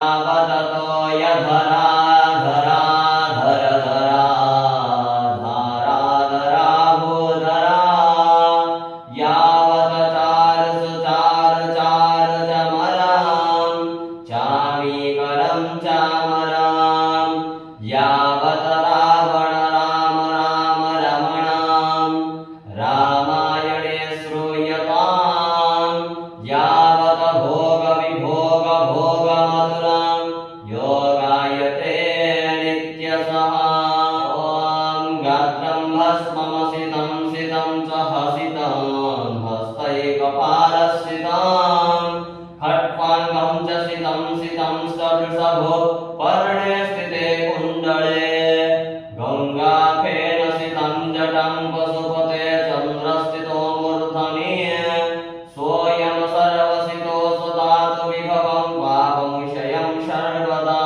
यावततो यधरा धरा धर धरा धारा धरा भूधरा यावत चार सुचार चार चमरं चामीकरं चामरं यावत रावण राम राम रमणं रामायणे श्रूयतां यावत भोग विभोग भोग मधुरं योगायते नित्यसः ॐ गात्रं भस्ममसितं सितं च हसितं हस्तैकपालस्थितं खट्वाङ्गं च सितं सितं च वृषभो पर्णे स्थिते कुण्डले गङ्गाफेन सितं जटं पशुपते चन्द्रस्थितो मूर्धनि सोऽयं सर्वसितो सदातु विभवं पापमुषयं सर्वदा